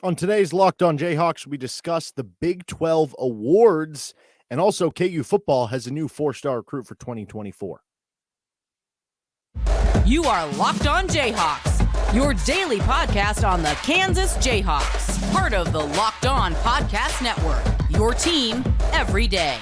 On today's Locked On Jayhawks, we discuss the Big 12 awards, and also KU football has a new 4-star recruit for 2024. You are Locked On Jayhawks, your daily podcast on the Kansas Jayhawks, part of the Locked On Podcast Network, your team every day.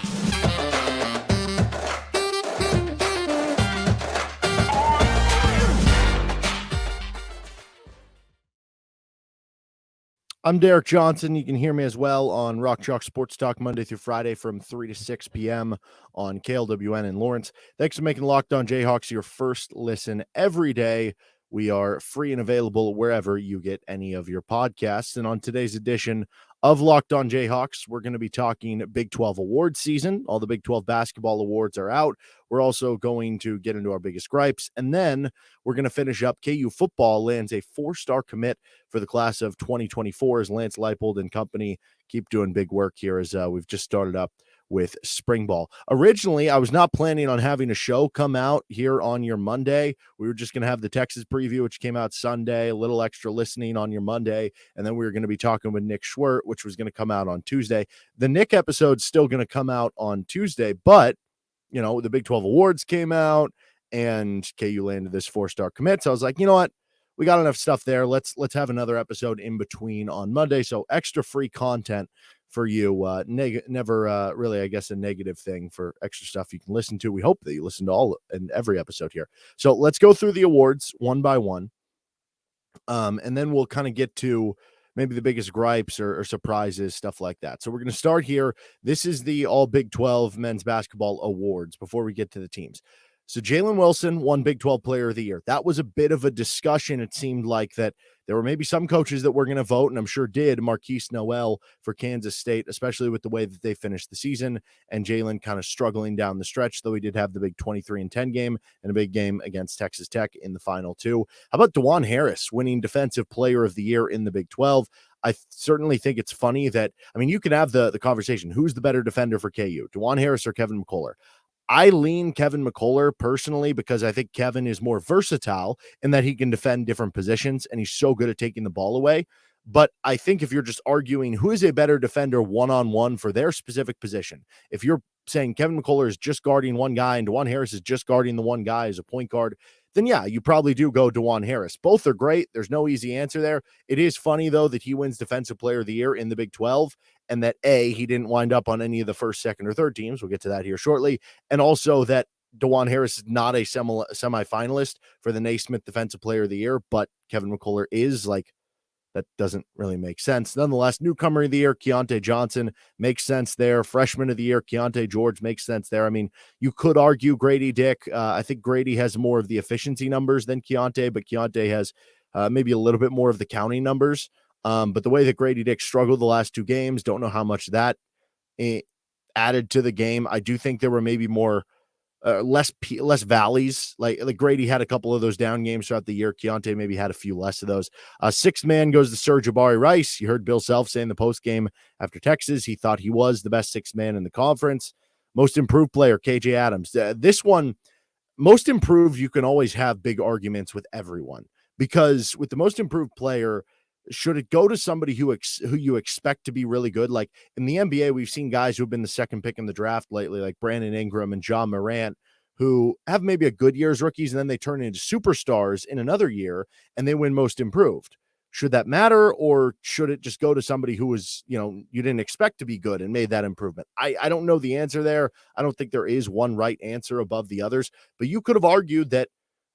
I'm Derek Johnson. You can hear me as well on Rock Chalk Sports Talk Monday through Friday from 3 to 6 p.m. on KLWN in Lawrence. Thanks for making Locked On Jayhawks your first listen every day. We are free and available wherever you get any of your podcasts. And on today's edition of Locked On Jayhawks, we're going to be talking Big 12 award season. All the Big 12 basketball awards are out. We're also going to get into our biggest gripes. And then we're going to finish up. KU football lands a 4-star commit for the class of 2024 as Lance Leipold and company keep doing big work here as we've just started up with spring ball. Originally, I was not planning on having a show come out here on your Monday. We were just going to have the Texas preview, which came out Sunday, a little extra listening on your Monday, and then we were going to be talking with Nick Schwerdt, which was going to come out on Tuesday. The Nick episode's still going to come out on Tuesday, but, you know, the Big 12 awards came out, and KU landed this 4-star commit, so I was like, you know what? We got enough stuff there. Let's have another episode in between on Monday, so extra free content for you. Never really, I guess, a negative thing for extra stuff you can listen to. We hope that you listen to all and every episode here. So let's go through the awards one by one. And then we'll kind of get to maybe the biggest gripes or surprises, stuff like that. So we're going to start here. This is the All Big 12 Men's Basketball Awards before we get to the teams. So Jalen Wilson won Big 12 Player of the Year. That was a bit of a discussion. It seemed like that there were maybe some coaches that were going to vote, and I'm sure did, Marquise Noel for Kansas State, especially with the way that they finished the season, and Jalen kind of struggling down the stretch, though he did have the big 23-10 game and a big game against Texas Tech in the final two. How about Dajuan Harris winning Defensive Player of the Year in the Big 12? I certainly think it's funny that, I mean, you can have the conversation. Who's the better defender for KU, Dajuan Harris or Kevin McCullar? I lean Kevin McCullar personally because I think Kevin is more versatile in that he can defend different positions and he's so good at taking the ball away. But I think if you're just arguing who is a better defender one-on-one for their specific position, if you're saying Kevin McCullar is just guarding one guy and Dajuan Harris is just guarding the one guy as a point guard, then yeah, you probably do go Dajuan Harris. Both are great. There's no easy answer there. It is funny, though, that he wins Defensive Player of the Year in the Big 12 and that, A, he didn't wind up on any of the first, second, or third teams. We'll get to that here shortly. And also that Dajuan Harris is not a semifinalist for the Naismith Defensive Player of the Year, but Kevin McCullar is. Like, that doesn't really make sense. Nonetheless, Newcomer of the Year, Keontae Johnson, makes sense there. Freshman of the Year, Keontae George, makes sense there. I mean, you could argue Grady Dick. I think Grady has more of the efficiency numbers than Keontae, but Keontae has maybe a little bit more of the counting numbers. But the way that Grady Dick struggled the last two games, don't know how much that added to the game. I do think there were maybe more less valleys. Like Grady had a couple of those down games throughout the year. Keontae maybe had a few less of those. Sixth man goes to Sir Jabari Rice. You heard Bill Self say in the post game after Texas, he thought he was the best sixth man in the conference. Most improved player, KJ Adams. This one, most improved, you can always have big arguments with everyone because with the most improved player, should it go to somebody who you expect to be really good? Like in the NBA, we've seen guys who have been the second pick in the draft lately, like Brandon Ingram and John Morant, who have maybe a good year as rookies, and then they turn into superstars in another year, and they win most improved. Should that matter, or should it just go to somebody who was, you know, you didn't expect to be good and made that improvement? I don't know the answer there. I don't think there is one right answer above the others, but you could have argued that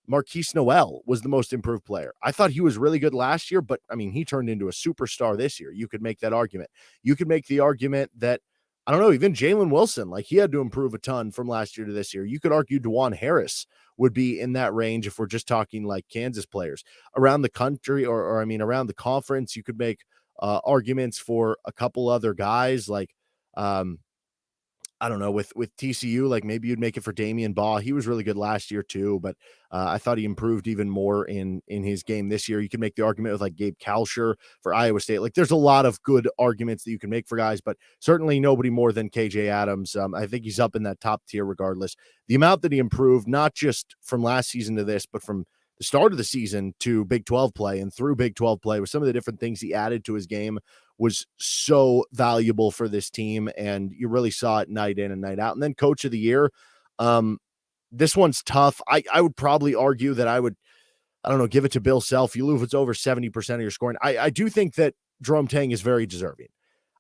Marquise Noel was the most improved player. I thought he was really good last year, but I mean, he turned into a superstar this year. You could make that argument. You could make the argument that, I don't know, even Jalen Wilson, like he had to improve a ton from last year to this year. You could argue Dajuan Harris would be in that range if we're just talking like Kansas players around the country or I mean, around the conference. You could make arguments for a couple other guys like, I don't know, with TCU, like maybe you'd make it for Damian Baugh. He was really good last year too, but I thought he improved even more in his game this year. You can make the argument with like Gabe Kalsher for Iowa State. Like there's a lot of good arguments that you can make for guys, but certainly nobody more than KJ Adams. I think he's up in that top tier regardless. The amount that he improved, not just from last season to this, but from the start of the season to Big 12 play and through Big 12 play with some of the different things he added to his game was so valuable for this team. And you really saw it night in and night out. And then coach of the year. This one's tough. I would probably argue that I don't know, give it to Bill Self. You lose, it's over 70% of your scoring. I do think that Jerome Tang is very deserving.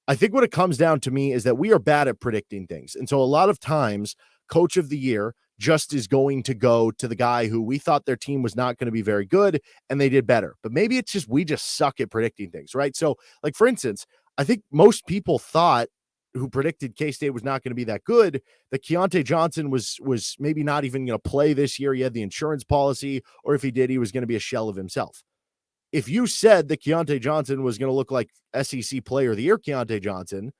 I think what it comes down to me is that we are bad at predicting things. And so a lot of times, coach of the year just is going to go to the guy who we thought their team was not going to be very good and they did better. But maybe it's just we just suck at predicting things, right? So, like, for instance, I think most people thought who predicted K-State was not going to be that good, that Keontae Johnson was maybe not even going to play this year. He had the insurance policy, or if he did, he was going to be a shell of himself. If you said that Keontae Johnson was going to look like SEC Player of the Year Keontae Johnson,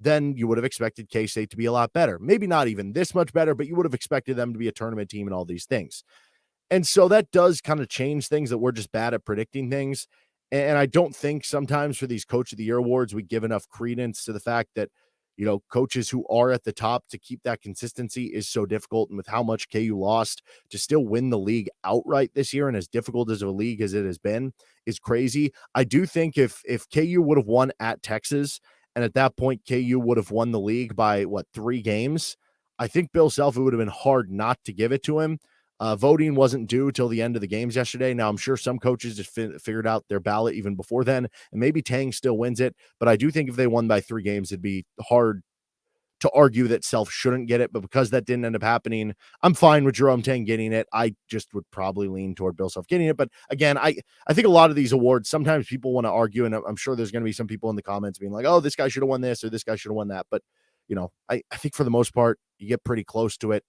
then you would have expected K-State to be a lot better. Maybe not even this much better, but you would have expected them to be a tournament team and all these things. And so that does kind of change things, that we're just bad at predicting things. And I don't think sometimes for these Coach of the Year awards, we give enough credence to the fact that, you know, coaches who are at the top, to keep that consistency is so difficult. And with how much KU lost, to still win the league outright this year, and as difficult as a league as it has been, is crazy. I do think if KU would have won at Texas, and at that point KU would have won the league by 3 games, I think Bill Self, it would have been hard not to give it to him. Voting wasn't due till the end of the games yesterday. Now, I'm sure some coaches just figured out their ballot even before then, and maybe Tang still wins it. But I do think if they won by 3 games, it'd be hard to argue that Self shouldn't get it. But because that didn't end up happening, I'm fine with Jerome Tang getting it. I just would probably lean toward Bill Self getting it. But again, I think a lot of these awards, sometimes people want to argue, and I'm sure there's going to be some people in the comments being like, oh, this guy should have won this, or this guy should have won that. But, you know, I think for the most part, you get pretty close to it.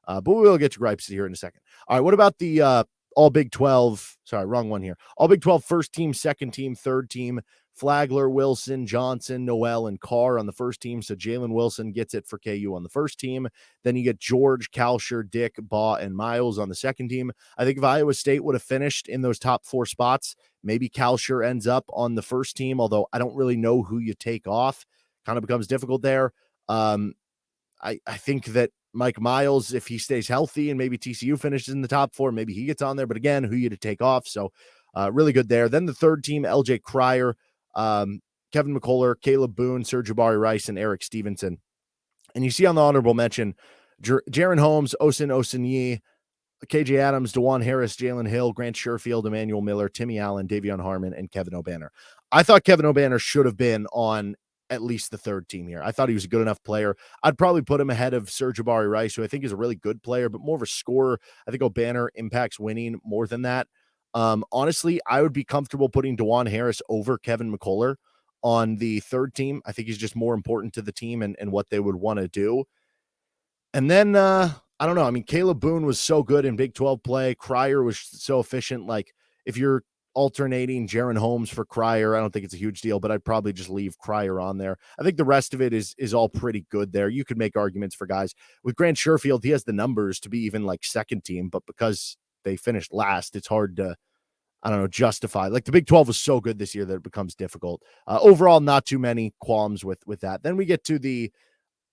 But we'll get to gripes here in a second. All right, what about the All Big 12? Sorry, wrong one here. All Big 12 first team, second team, third team. Flagler, Wilson, Johnson, Noel, and Carr on the first team. So Jalen Wilson gets it for KU on the first team. Then you get George, Kalsher, Dick, Baugh, and Miles on the second team. I think if Iowa State would have finished in those top 4 spots, maybe Kalsher ends up on the first team, although I don't really know who you take off. Kind of becomes difficult there. I think that Mike Miles, if he stays healthy and maybe TCU finishes in the top 4, maybe he gets on there. But again, who you to take off. So really good there. Then the third team, LJ Cryer, Kevin McCullough, Caleb Boone, Sir Jabari Rice, and Eric Stevenson. And you see on the honorable mention, Jaron Holmes, Osin Osinyi, KJ Adams, Dajuan Harris, Jalen Hill, Grant Sherfield, Emmanuel Miller, Timmy Allen, Davion Harmon, and Kevin O'Banner. I thought Kevin O'Banner should have been on at least the third team here. I thought he was a good enough player. I'd probably put him ahead of Sir Jabari Rice, who I think is a really good player, but more of a scorer. I think O'Banner impacts winning more than that. Honestly, I would be comfortable putting Dajuan Harris over Kevin McCullough on the third team. I think he's just more important to the team and what they would want to do. And then, I don't know. I mean, Caleb Boone was so good in Big 12 play. Cryer was so efficient. Like, if you're alternating Jaron Holmes for Cryer, I don't think it's a huge deal, but I'd probably just leave Cryer on there. I think the rest of it is all pretty good there. You could make arguments for guys. With Grant Sherfield, he has the numbers to be even like second team, but because they finished last, it's hard to, I don't know, justify. Like, the Big 12 was so good this year that it becomes difficult. Overall, not too many qualms with that. Then we get to the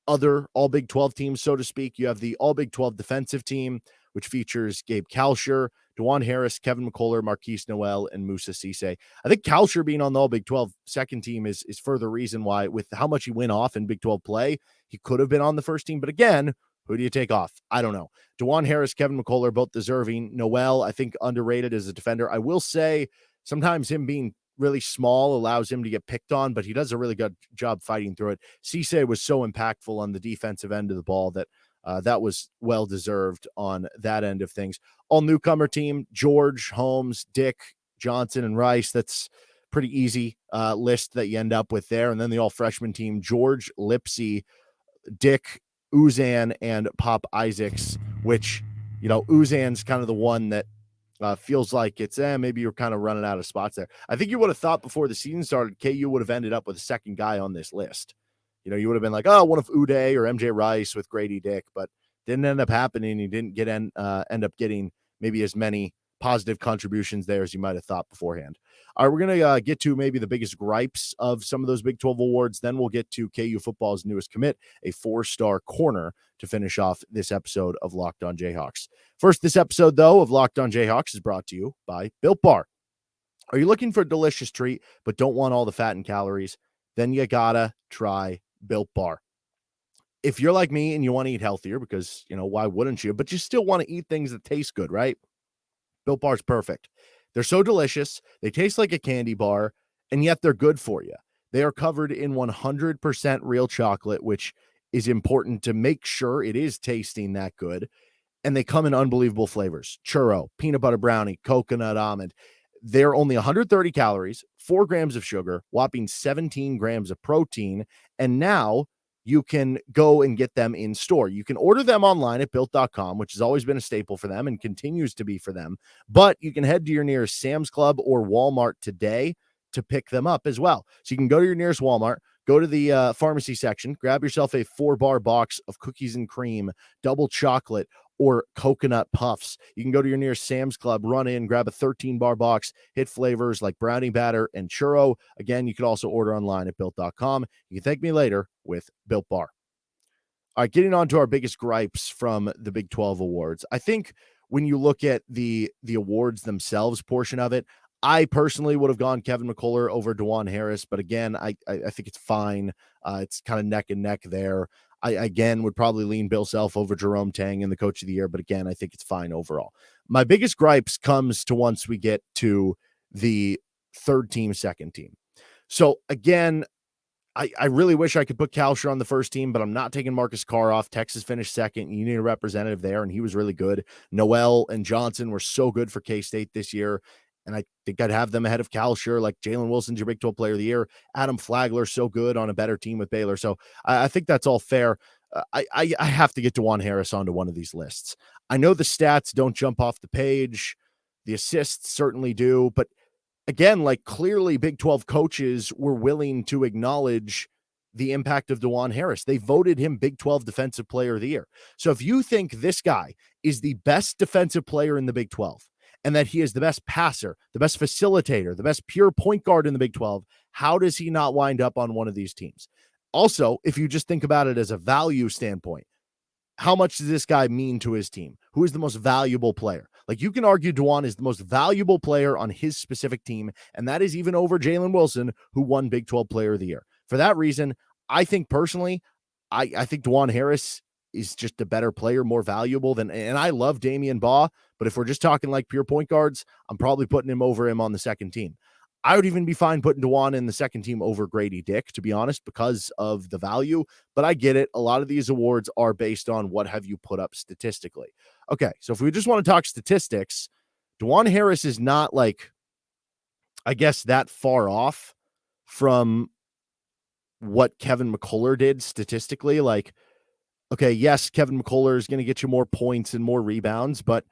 other All Big 12 teams, so to speak. You have the All Big 12 defensive team, which features Gabe Kalsher, Dajuan Harris, Kevin McCullough, Marquise Noel, and Musa Cisse. I think Kalsher being on the All Big 12 second team is further reason why, with how much he went off in Big 12 play, he could have been on the first team. But again, who do you take off? I don't know. Dajuan Harris, Kevin McCullough, both deserving. Noel, I think, underrated as a defender. I will say sometimes him being really small allows him to get picked on, but he does a really good job fighting through it. Cisse was so impactful on the defensive end of the ball that that was well-deserved on that end of things. All newcomer team, George, Holmes, Dick, Johnson, and Rice. That's pretty easy list that you end up with there. And then the all-freshman team, George, Lipsy, Dick, Uzan, and Pop Isaacs, which, you know, Uzan's kind of the one that feels like it's, maybe you're kind of running out of spots there. I think you would have thought before the season started, KU would have ended up with a second guy on this list. You know, you would have been like, oh, one of Uday or MJ Rice with Grady Dick, but didn't end up happening. He didn't end up getting maybe as many positive contributions there as you might have thought beforehand. All right, we're going to get to maybe the biggest gripes of some of those Big 12 awards. Then we'll get to KU football's newest commit, a 4-star corner, to finish off this episode of Locked On Jayhawks. First, this episode, though, of Locked On Jayhawks is brought to you by Built Bar. Are you looking for a delicious treat but don't want all the fat and calories? Then you gotta try Built Bar. If you're like me and you want to eat healthier, because, why wouldn't you? But you still want to eat things that taste good, right? Built Bar's perfect. They're so delicious. They taste like a candy bar, and yet they're good for you. They are covered in 100% real chocolate, which is important to make sure it is tasting that good. And they come in unbelievable flavors: churro, peanut butter brownie, coconut almond. They're only 130 calories, 4 grams of sugar, whopping 17 grams of protein. And now you can go and get them in store. You can order them online at built.com, which has always been a staple for them and continues to be for them. But you can head to your nearest Sam's Club or Walmart today to pick them up as well. So you can go to your nearest Walmart, go to the pharmacy section, grab yourself a 4-bar box of cookies and cream, double chocolate, or coconut puffs. You can go to your nearest Sam's Club, run in, grab a 13-bar box, hit flavors like brownie batter and churro. Again, you can also order online at built.com. You can thank me later with Built Bar. All right, getting on to our biggest gripes from the Big 12 awards. I think when you look at the awards themselves portion of it, I personally would have gone Kevin McCullough over Dajuan Harris, but again, I think it's fine. It's kind of neck and neck there. I, again, would probably lean Bill Self over Jerome Tang in the Coach of the Year, but again, I think it's fine overall. My biggest gripes comes to once we get to the third team, second team. So again, I really wish I could put Kalsher on the first team, but I'm not taking Marcus Carr off. Texas finished second. You need a representative there, and he was really good. Noel and Johnson were so good for K-State this year, and I think I'd have them ahead of Kalsher. Like Jalen Wilson's your Big 12 Player of the Year. Adam Flagler, so good on a better team with Baylor. So I think that's all fair. I have to get Dajuan Harris onto one of these lists. I know the stats don't jump off the page. The assists certainly do, but again, like clearly Big 12 coaches were willing to acknowledge the impact of Dajuan Harris. They voted him Big 12 Defensive Player of the Year. So if you think this guy is the best defensive player in the Big 12 and that he is the best passer, the best facilitator, the best pure point guard in the Big 12, how does he not wind up on one of these teams? Also, if you just think about it as a value standpoint, how much does this guy mean to his team? Who is the most valuable player? Like you can argue Dajuan is the most valuable player on his specific team, and that is even over Jalen Wilson, who won Big 12 Player of the Year. For that reason, I think personally, I think Dajuan Harris is just a better player, more valuable than, and I love Damian Baugh, but if we're just talking like pure point guards, I'm probably putting him over him on the second team. I would even be fine putting Dajuan in the second team over Grady Dick, to be honest, because of the value. But I get it. A lot of these awards are based on what have you put up statistically. Okay, so if we just want to talk statistics, Dajuan Harris is not like, I guess, that far off from what Kevin McCullough did statistically. Like, okay, yes, Kevin McCullough is going to get you more points and more rebounds, but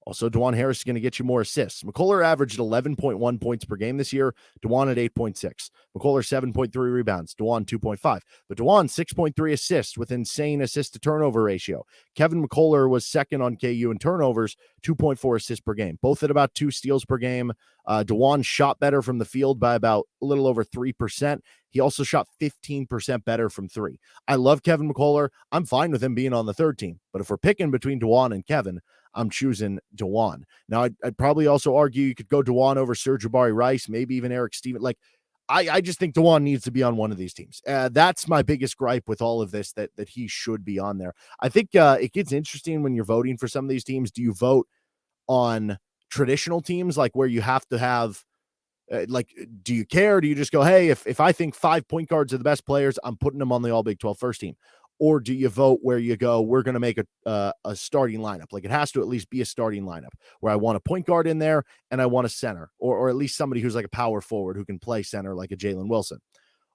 also, Dajuan Harris is going to get you more assists. McCullough averaged 11.1 points per game this year. Dajuan at 8.6. McCullough 7.3 rebounds. Dajuan 2.5. But Dajuan 6.3 assists with insane assist to turnover ratio. Kevin McCullough was second on KU in turnovers, 2.4 assists per game. Both at about 2 steals per game. Dajuan shot better from the field by about a little over 3%. He also shot 15% better from 3. I love Kevin McCullough. I'm fine with him being on the third team. But if we're picking between Dajuan and Kevin, I'm choosing Dajuan. Now, I'd probably also argue you could go Dajuan over Serge Jabari Rice, maybe even Eric Stevens. Like, I just think Dajuan needs to be on one of these teams. That's my biggest gripe with all of this, that he should be on there. I think it gets interesting when you're voting for some of these teams. Do you vote on traditional teams, like where you have to have, do you care? Do you just go, hey, if I think 5 point guards are the best players, I'm putting them on the All Big 12 first team? Or do you vote where you go, we're going to make a starting lineup? Like it has to at least be a starting lineup where I want a point guard in there and I want a center, or at least somebody who's like a power forward who can play center like a Jalen Wilson.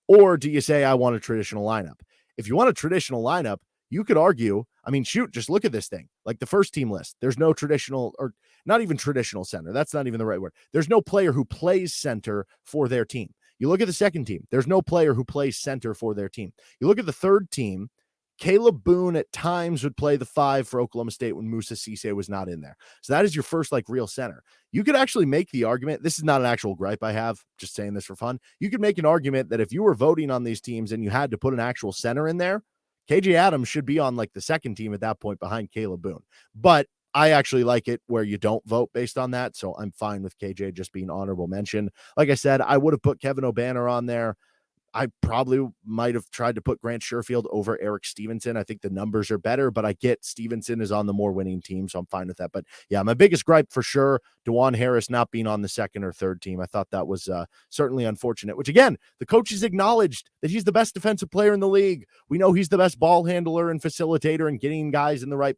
Or do you say I want a traditional lineup? If you want a traditional lineup, you could argue, I mean, shoot, just look at this thing. Like the first team list, there's no traditional, or not even traditional center. That's not even the right word. There's no player who plays center for their team. You look at the second team, there's no player who plays center for their team. You look at the third team, Caleb Boone at times would play the 5 for Oklahoma State when Musa Cisse was not in there. So that is your first real center. You could actually make the argument, this is not an actual gripe I have, just saying this for fun. You could make an argument that if you were voting on these teams and you had to put an actual center in there, KJ Adams should be on the second team at that point behind Caleb Boone. But I actually like it where you don't vote based on that, so I'm fine with KJ just being honorable mention. Like I said, I would have put Kevin Obanor on there. I probably might have tried to put Grant Sherfield over Eric Stevenson. I think the numbers are better, but I get Stevenson is on the more winning team, so I'm fine with that. But yeah, my biggest gripe for sure, Dajuan Harris not being on the second or third team. I thought that was certainly unfortunate, which again, the coaches acknowledged that he's the best defensive player in the league. We know he's the best ball handler and facilitator and getting guys in the right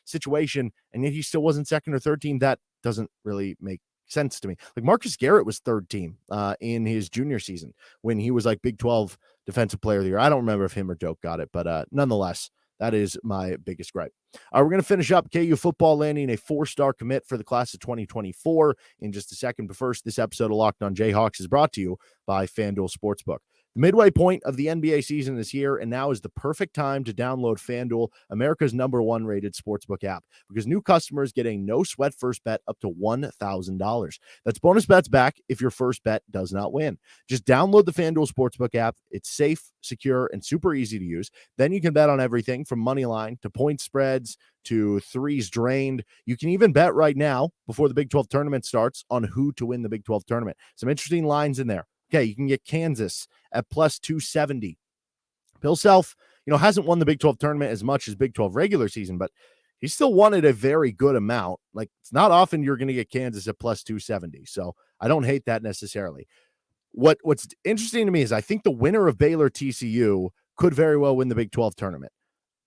situation, and yet he still wasn't second or third team. That doesn't really make sense to me. Marcus Garrett was third team in his junior season when he was Big 12 defensive player of the year. I don't remember if him or Doak got it, but nonetheless, that is my biggest gripe. We're going to finish up KU football landing a 4-star commit for the class of 2024 in just a second. But first, this episode of Locked On Jayhawks is brought to you by FanDuel Sportsbook. The midway point of the NBA season is here, and now is the perfect time to download FanDuel, America's #1 rated sportsbook app, because new customers get a no-sweat first bet up to $1,000. That's bonus bets back if your first bet does not win. Just download the FanDuel Sportsbook app. It's safe, secure, and super easy to use. Then you can bet on everything from money line to point spreads to threes drained. You can even bet right now, before the Big 12 tournament starts, on who to win the Big 12 tournament. Some interesting lines in there. Okay, you can get Kansas at plus 270. Bill Self, hasn't won the Big 12 tournament as much as Big 12 regular season, but he still won it a very good amount. It's not often you're going to get Kansas at plus 270, so I don't hate that necessarily. What's interesting to me is I think the winner of Baylor TCU could very well win the Big 12 tournament.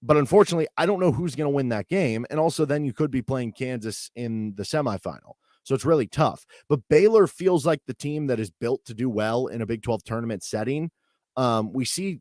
But unfortunately, I don't know who's going to win that game, and also then you could be playing Kansas in the semifinal. So it's really tough. But Baylor feels like the team that is built to do well in a Big 12 tournament setting. We see,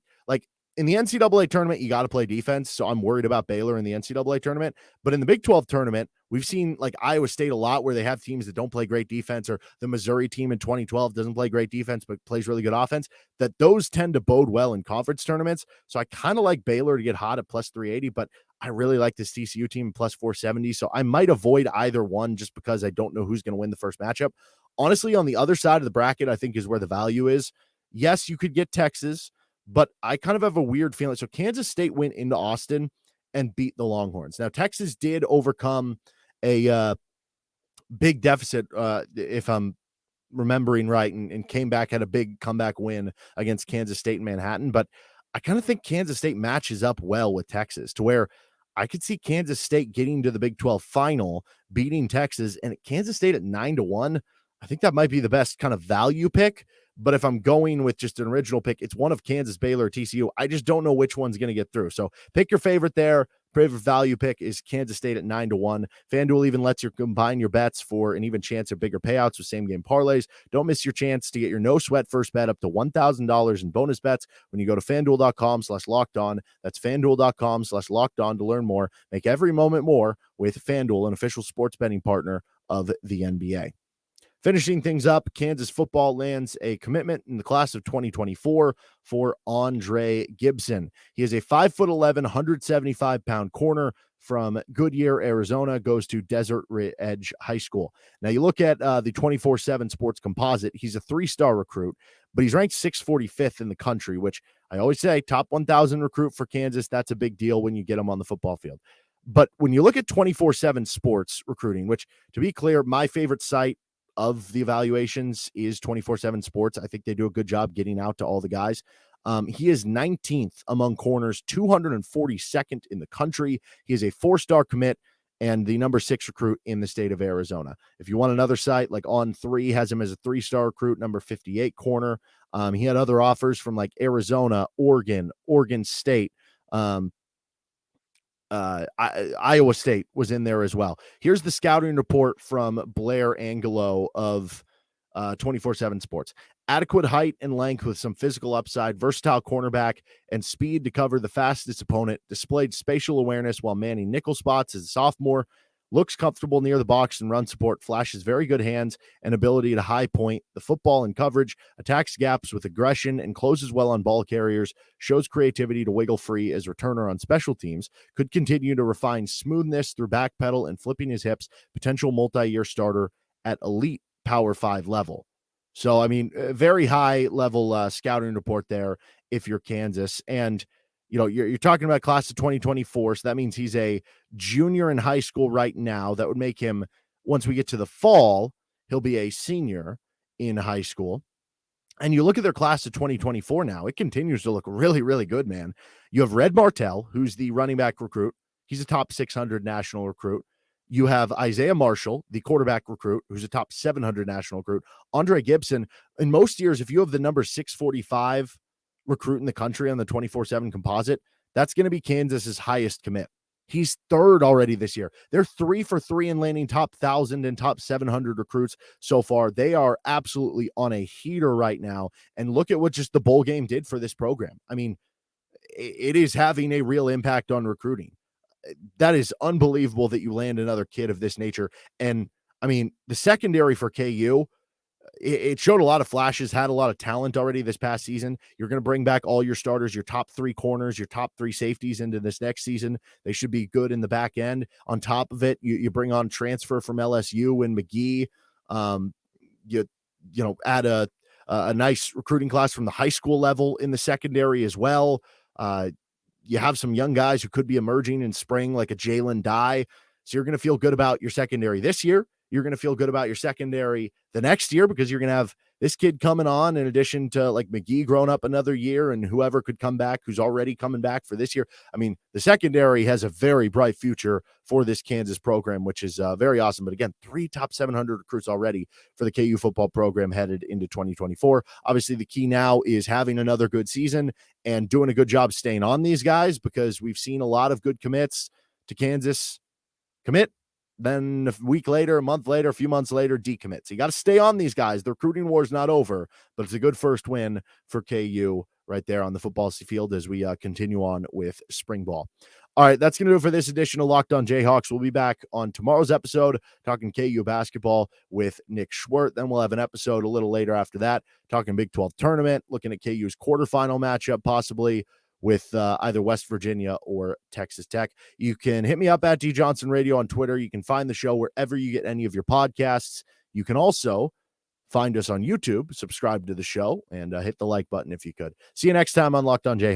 in the NCAA tournament, you got to play defense. So I'm worried about Baylor in the NCAA tournament. But in the Big 12 tournament, we've seen Iowa State a lot where they have teams that don't play great defense, or the Missouri team in 2012 doesn't play great defense but plays really good offense, that those tend to bode well in conference tournaments. So I kind of like Baylor to get hot at plus 380, but I really like this TCU team plus 470. So I might avoid either one just because I don't know who's going to win the first matchup. Honestly, on the other side of the bracket, I think is where the value is. Yes, you could get Texas, but I kind of have a weird feeling. So Kansas State went into Austin and beat the Longhorns. Now, Texas did overcome a big deficit, if I'm remembering right, and came back, had a big comeback win against Kansas State in Manhattan. But I kind of think Kansas State matches up well with Texas to where I could see Kansas State getting to the Big 12 final, beating Texas, and Kansas State at 9-1. I think that might be the best kind of value pick. But if I'm going with just an original pick, it's one of Kansas, Baylor, TCU. I just don't know which one's going to get through. So pick your favorite there. Favorite value pick is Kansas State at 9-1. FanDuel even lets you combine your bets for an even chance of bigger payouts with same-game parlays. Don't miss your chance to get your no-sweat first bet up to $1,000 in bonus bets when you go to FanDuel.com/lockedon. That's FanDuel.com/lockedon to learn more. Make every moment more with FanDuel, an official sports betting partner of the NBA. Finishing things up, Kansas football lands a commitment in the class of 2024 for Aundre Gibson. He is a 5'11", 175-pound corner from Goodyear, Arizona, goes to Desert Edge High School. Now, you look at the 24/7 Sports Composite. He's a 3-star recruit, but he's ranked 645th in the country, which I always say, top 1,000 recruit for Kansas. That's a big deal when you get him on the football field. But when you look at 24/7 Sports recruiting, which, to be clear, my favorite site of the evaluations is 24/7 Sports. I think they do a good job getting out to all the guys. He is 19th among corners, 242nd in the country. He is a 4-star commit and the number 6 recruit in the state of Arizona. If you want another site, On3 has him as a 3-star recruit, number 58 corner. He had other offers from Arizona, Oregon State, Iowa State was in there as well. Here's the scouting report from Blair Angelo of 24/7 Sports. Adequate height and length with some physical upside, versatile cornerback, and speed to cover the fastest opponent. Displayed spatial awareness while manning nickel spots as a sophomore. looks comfortable near the box and run support, flashes very good hands and ability to high point the football in coverage, attacks gaps with aggression, and closes well on ball carriers, shows creativity to wiggle free as returner on special teams, could continue to refine smoothness through backpedal and flipping his hips, potential multi-year starter at elite Power 5 level. So, I mean, very high level scouting report there if you're Kansas. And, you know, you're talking about class of 2024. So that means he's a junior in high school right now. That would make him, once we get to the fall, he'll be a senior in high school. And you look at their class of 2024 now, it continues to look really, really good, man. You have Red Martell, who's the running back recruit. He's a top 600 national recruit. You have Isaiah Marshall, the quarterback recruit, who's a top 700 national recruit. Aundre Gibson. In most years, if you have the number 645 recruit in the country on the 24/7 composite, that's going to be Kansas's highest commit. He's third already this year. They're 3 for 3 in landing top 1,000 and top 700 recruits so far. They are absolutely on a heater right now. And look at what just the bowl game did for this program. I mean, it is having a real impact on recruiting. That is unbelievable that you land another kid of this nature. And I mean, the secondary for KU, it showed a lot of flashes, had a lot of talent already this past season. You're going to bring back all your starters, your top 3 corners, your top 3 safeties into this next season. They should be good in the back end. On top of it, you bring on transfer from LSU and McGee. You know, add a nice recruiting class from the high school level in the secondary as well. You have some young guys who could be emerging in spring, like a Jalen Dye. So you're going to feel good about your secondary this year. You're going to feel good about your secondary the next year because you're going to have this kid coming on in addition to like McGee growing up another year and whoever could come back who's already coming back for this year. I mean, the secondary has a very bright future for this Kansas program, which is very awesome. But again, 3 top 700 recruits already for the KU football program headed into 2024. Obviously, the key now is having another good season and doing a good job staying on these guys because we've seen a lot of good commits to Kansas commit. Then a week later, a month later, a few months later, decommits. You got to stay on these guys. The recruiting war is not over, but it's a good first win for KU right there on the football field as we continue on with spring ball. All right, that's going to do it for this edition of Locked On Jayhawks. We'll be back on tomorrow's episode talking KU basketball with Nick Schwerdt. Then we'll have an episode a little later after that talking Big 12 tournament, looking at KU's quarterfinal matchup possibly with either West Virginia or Texas Tech. You can hit me up at D Johnson Radio on Twitter. You can find the show wherever you get any of your podcasts. You can also find us on YouTube, subscribe to the show, and hit the like button if you could. See you next time on Locked On Jayhawks.